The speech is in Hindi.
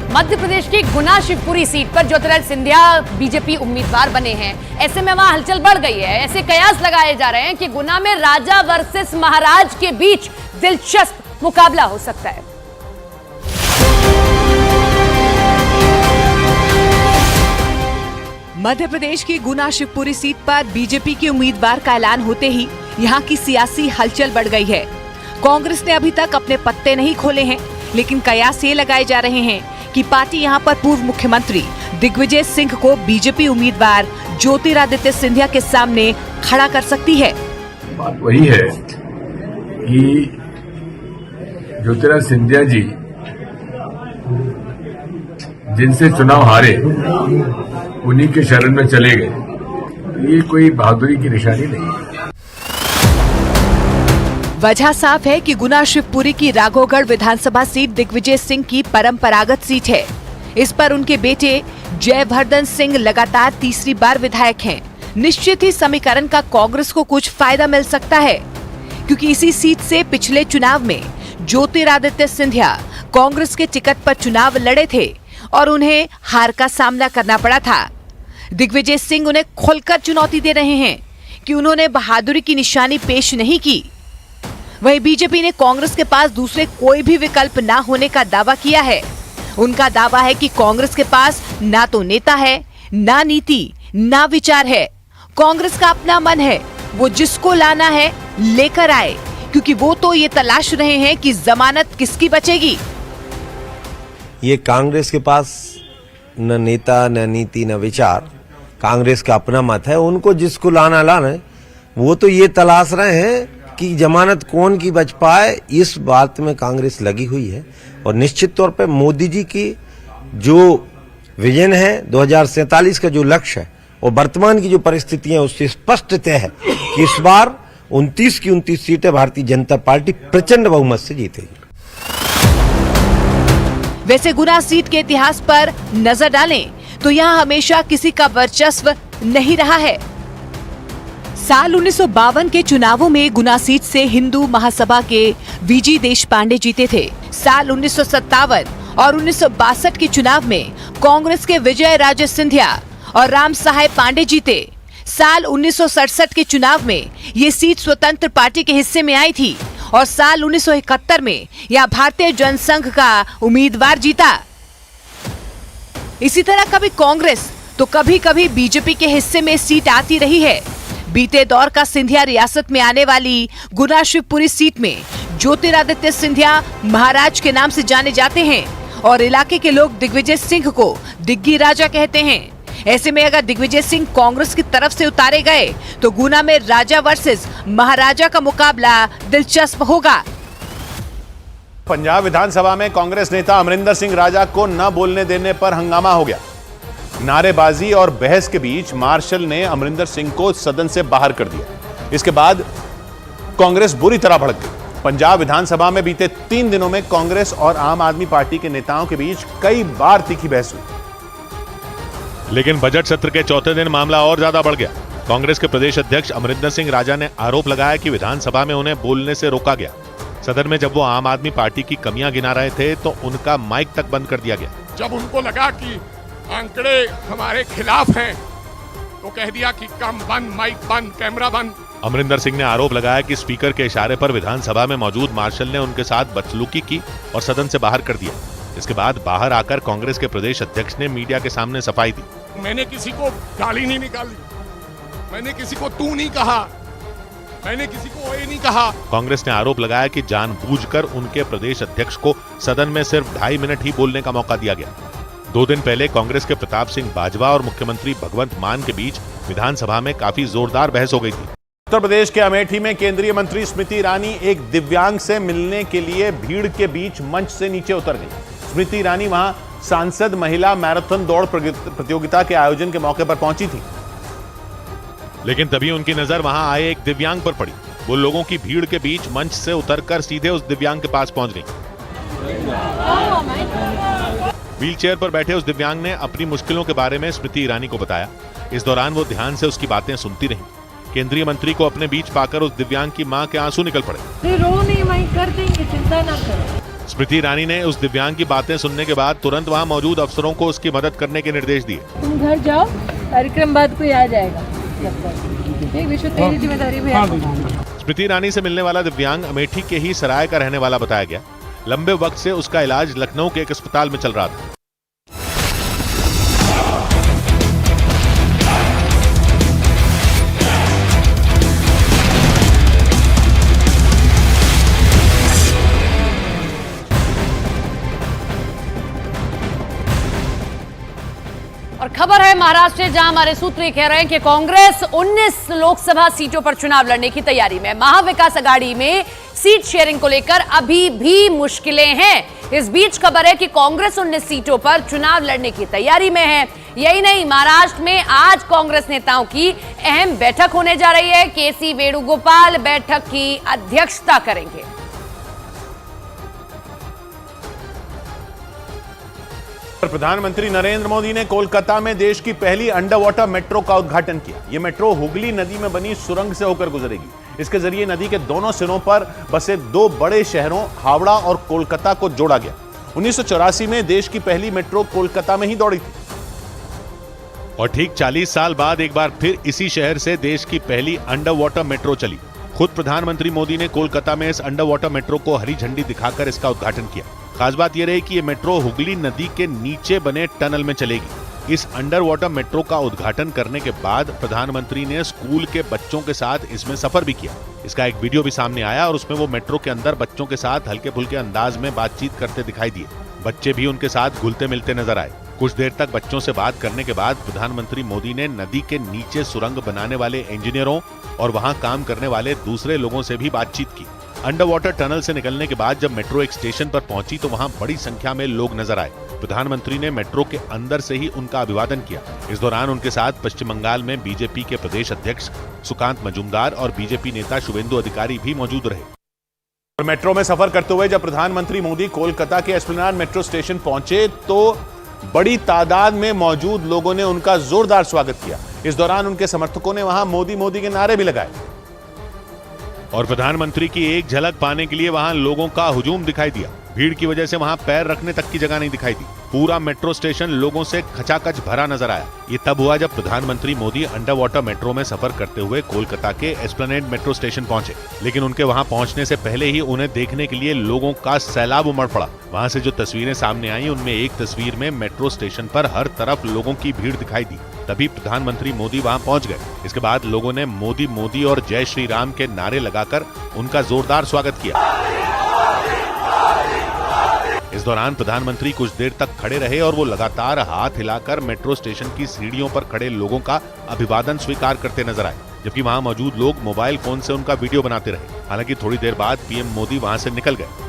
मध्य प्रदेश की गुना शिवपुरी सीट पर ज्योतिरादित्य सिंधिया बीजेपी उम्मीदवार बने हैं। ऐसे में वहां हलचल बढ़ गई है। ऐसे कयास लगाए जा रहे हैं कि गुना में राजा वर्सेस महाराज के बीच दिलचस्प मुकाबला हो सकता है। मध्य प्रदेश की गुना शिवपुरी सीट पर बीजेपी के उम्मीदवार का ऐलान होते ही यहां की सियासी हलचल बढ़ गई है। कांग्रेस ने अभी तक अपने पत्ते नहीं खोले हैं, लेकिन कयास ये लगाए जा रहे हैं कि पार्टी यहां पर पूर्व मुख्यमंत्री दिग्विजय सिंह को बीजेपी उम्मीदवार ज्योतिरादित्य सिंधिया के सामने खड़ा कर सकती है। बात वही है कि ज्योतिरादित्य सिंधिया जी जिनसे चुनाव हारे उन्हीं के शरण में चले गए। ये कोई बहादुरी की निशानी नहीं है। वजह साफ है कि गुना शिवपुरी की राघोगढ़ विधानसभा सीट दिग्विजय सिंह की परंपरागत सीट है। इस पर उनके बेटे जयवर्धन सिंह लगातार तीसरी बार विधायक हैं। निश्चित ही समीकरण का कांग्रेस को कुछ फायदा मिल सकता है, क्योंकि इसी सीट से पिछले चुनाव में ज्योतिरादित्य सिंधिया कांग्रेस के टिकट पर चुनाव लड़े थे और उन्हें हार का सामना करना पड़ा था। दिग्विजय सिंह उन्हें खुलकर चुनौती दे रहे हैं कि उन्होंने बहादुरी की निशानी पेश नहीं की। वहीं बीजेपी ने कांग्रेस के पास दूसरे कोई भी विकल्प ना होने का दावा किया है। उनका दावा है कि कांग्रेस के पास ना तो नेता है, ना नीति, ना विचार है। कांग्रेस का अपना मन है, वो जिसको लाना है लेकर आए, क्योंकि वो तो ये तलाश रहे हैं कि जमानत किसकी बचेगी। ये कांग्रेस के पास न नेता, न नीति, न विचार। कांग्रेस का अपना मत है, उनको जिसको लाना है। वो तो ये तलाश रहे हैं कि जमानत कौन की बच पाए। इस बात में कांग्रेस लगी हुई है और निश्चित तौर पे मोदी जी की जो विजन है 2047 का जो लक्ष्य है और वर्तमान की जो परिस्थितियां उससे स्पष्ट तय है कि इस बार 29 की 29 सीटें भारतीय जनता पार्टी प्रचंड बहुमत से जीतेगी। वैसे गुना सीट के इतिहास पर नजर डालें तो यहाँ हमेशा किसी का वर्चस्व नहीं रहा है। साल 1952 के चुनावों में गुना सीट से हिंदू महासभा के वीजी देशपांडे जीते थे। साल 1957 और 1962 के चुनाव में कांग्रेस के विजय राजे सिंधिया और राम साहेब पांडे जीते। साल 1967 के चुनाव में ये सीट स्वतंत्र पार्टी के हिस्से में आई थी और साल 1971 में यह भारतीय जनसंघ का उम्मीदवार जीता। इसी तरह कभी कांग्रेस तो कभी कभी बीजेपी के हिस्से में सीट आती रही है। बीते दौर का सिंधिया रियासत में आने वाली गुना शिवपुरी सीट में ज्योतिरादित्य सिंधिया महाराज के नाम से जाने जाते हैं और इलाके के लोग दिग्विजय सिंह को दिग्गी राजा कहते हैं। ऐसे में अगर दिग्विजय सिंह कांग्रेस की तरफ से उतारे गए तो गुना में राजा वर्सेस महाराजा का मुकाबला दिलचस्प होगा। पंजाब विधानसभा में कांग्रेस नेता अमरिंदर सिंह राजा को न बोलने देने पर हंगामा हो गया। नारेबाजी और बहस के बीच मार्शल ने अमरिंदर सिंह को सदन से बाहर कर दिया। इसके बाद कांग्रेस बुरी तरह भड़क गई। पंजाब विधानसभा में बीते 3 दिनों में कांग्रेस और आम आदमी पार्टी के नेताओं के बीच कई बार तीखी बहस हुई। लेकिन बजट सत्र के चौथे दिन मामला और ज्यादा बढ़ गया। कांग्रेस के प्रदेश अध्यक्ष अमरिंदर सिंह राजा ने आरोप लगाया कि विधानसभा में उन्हें बोलने से रोका गया। सदन में जब वो आम आदमी पार्टी की कमियां गिना रहे थे तो उनका माइक तक बंद कर दिया गया। जब उनको लगा कि आंकड़े हमारे खिलाफ हैं तो कह दिया कि कम बंद, माइक बंद, कैमरा बंद। अमरिंदर सिंह ने आरोप लगाया कि स्पीकर के इशारे पर विधानसभा में मौजूद मार्शल ने उनके साथ बदसलूकी की और सदन से बाहर कर दिया। इसके बाद बाहर आकर कांग्रेस के प्रदेश अध्यक्ष ने मीडिया के सामने सफाई दी। मैंने किसी को गाली नहीं निकाली, मैंने किसी को तू नहीं कहा, मैंने किसी को ये नहीं कहा। कांग्रेस ने आरोप लगाया कि जानबूझकर उनके प्रदेश अध्यक्ष को सदन में सिर्फ 2.5 मिनट ही बोलने का मौका दिया गया। 2 दिन पहले कांग्रेस के प्रताप सिंह बाजवा और मुख्यमंत्री भगवंत मान के बीच विधानसभा में काफी जोरदार बहस हो गई थी। उत्तर प्रदेश के अमेठी में केंद्रीय मंत्री स्मृति ईरानी एक दिव्यांग से मिलने के लिए भीड़ के बीच मंच से नीचे उतर गई। स्मृति ईरानी वहां सांसद महिला मैराथन दौड़ प्रतियोगिता के आयोजन के मौके पर पहुंची थी, लेकिन तभी उनकी नजर वहां आए एक दिव्यांग पर पड़ी। वो लोगों की भीड़ के बीच मंच से उतरकर सीधे उस दिव्यांग के पास पहुंच गई। व्हीलचेयर पर बैठे उस दिव्यांग ने अपनी मुश्किलों के बारे में स्मृति ईरानी को बताया। इस दौरान वो ध्यान से उसकी बातें सुनती रहीं। केंद्रीय मंत्री को अपने बीच पाकर उस दिव्यांग की मां के आंसू निकल पड़े। रो नहीं, मैं कर देंगे, चिंता ना करो। स्मृति ईरानी ने उस दिव्यांग की बातें सुनने के बाद तुरंत वहां मौजूद अफसरों को उसकी मदद करने के निर्देश दिए। तुम घर जाओ, कार्यक्रम बाद कोई आ जाएगा। एक विश्व तेरी जिम्मेदारी में है। स्मृति ईरानी से मिलने वाला दिव्यांग अमेठी के ही सराय का रहने वाला बताया गया। लंबे वक्त से उसका इलाज लखनऊ के एक अस्पताल में चल रहा था। और खबर है महाराष्ट्र से, जहां हमारे सूत्र ये कह रहे हैं कि कांग्रेस 19 लोकसभा सीटों पर चुनाव लड़ने की तैयारी में। महाविकास आघाड़ी में सीट शेयरिंग को लेकर अभी भी मुश्किलें हैं। इस बीच खबर है कि कांग्रेस 19 सीटों पर चुनाव लड़ने की तैयारी में है। यही नहीं, महाराष्ट्र में आज कांग्रेस नेताओं की अहम बैठक होने जा रही है। केसी वेणुगोपाल बैठक की अध्यक्षता करेंगे। प्रधानमंत्री नरेंद्र मोदी ने कोलकाता में देश की पहली अंडर वाटर मेट्रो का उद्घाटन किया। यह मेट्रो हुगली नदी में बनी सुरंग से होकर गुजरेगी। इसके जरिए नदी के दोनों सिरों पर बसे दो बड़े शहरों हावड़ा और कोलकाता को जोड़ा गया। 1984 में देश की पहली मेट्रो कोलकाता में ही दौड़ी थी। और ठीक 40 साल बाद एक बार फिर इसी शहर से देश की पहली अंडर वाटर मेट्रो चली। खुद प्रधानमंत्री मोदी ने कोलकाता में इस अंडर वाटर मेट्रो को हरी झंडी दिखाकर इसका उद्घाटन किया। खास बात यह रही कि ये मेट्रो हुगली नदी के नीचे बने टनल में चलेगी। इस अंडर वाटर मेट्रो का उद्घाटन करने के बाद प्रधानमंत्री ने स्कूल के बच्चों के साथ इसमें सफर भी किया। इसका एक वीडियो भी सामने आया और उसमें वो मेट्रो के अंदर बच्चों के साथ हल्के फुल्के अंदाज में बातचीत करते दिखाई दिए। बच्चे भी उनके साथ घुलते मिलते नजर आए। कुछ देर तक बच्चों से बात करने के बाद प्रधानमंत्री मोदी ने नदी के नीचे सुरंग बनाने वाले इंजीनियरों और वहां काम करने वाले दूसरे लोगों से भी बातचीत की। अंडर वाटर टनल से निकलने के बाद जब मेट्रो एक स्टेशन पर पहुंची तो वहां बड़ी संख्या में लोग नजर आए। प्रधानमंत्री ने मेट्रो के अंदर से ही उनका अभिवादन किया। इस दौरान उनके साथ पश्चिम बंगाल में बीजेपी के प्रदेश अध्यक्ष सुकांत मजूमदार और बीजेपी नेता शुभेंदु अधिकारी भी मौजूद रहे। मेट्रो में सफर करते हुए जब प्रधानमंत्री मोदी कोलकाता के एस्प्लेनेड मेट्रो स्टेशन पहुंचे तो बड़ी तादाद में मौजूद लोगों ने उनका जोरदार स्वागत किया। इस दौरान उनके समर्थकों ने वहां मोदी मोदी के नारे भी लगाए और प्रधानमंत्री की एक झलक पाने के लिए वहां लोगों का हुजूम दिखाई दिया। भीड़ की वजह से वहां पैर रखने तक की जगह नहीं दिखाई दी। पूरा मेट्रो स्टेशन लोगों से खचाखच भरा नजर आया। ये तब हुआ जब प्रधानमंत्री मोदी अंडर वाटर मेट्रो में सफर करते हुए कोलकाता के एस्प्लेनेड मेट्रो स्टेशन पहुंचे। लेकिन उनके वहां पहुंचने से पहले ही उन्हें देखने के लिए लोगों का सैलाब उमड़ पड़ा। वहां से जो तस्वीरें सामने आई उनमें एक तस्वीर में मेट्रो स्टेशन पर हर तरफ लोगों की भीड़ दिखाई दी। तभी प्रधानमंत्री मोदी वहां पहुंच गए। इसके बाद लोगों ने मोदी मोदी और जय श्री राम के नारे लगाकर उनका जोरदार स्वागत किया। इस दौरान प्रधानमंत्री कुछ देर तक खड़े रहे और वो लगातार हाथ हिलाकर मेट्रो स्टेशन की सीढ़ियों पर खड़े लोगों का अभिवादन स्वीकार करते नजर आए, जबकि वहां मौजूद लोग मोबाइल फोन से उनका वीडियो बनाते रहे। हालांकि थोड़ी देर बाद पीएम मोदी वहां से निकल गए।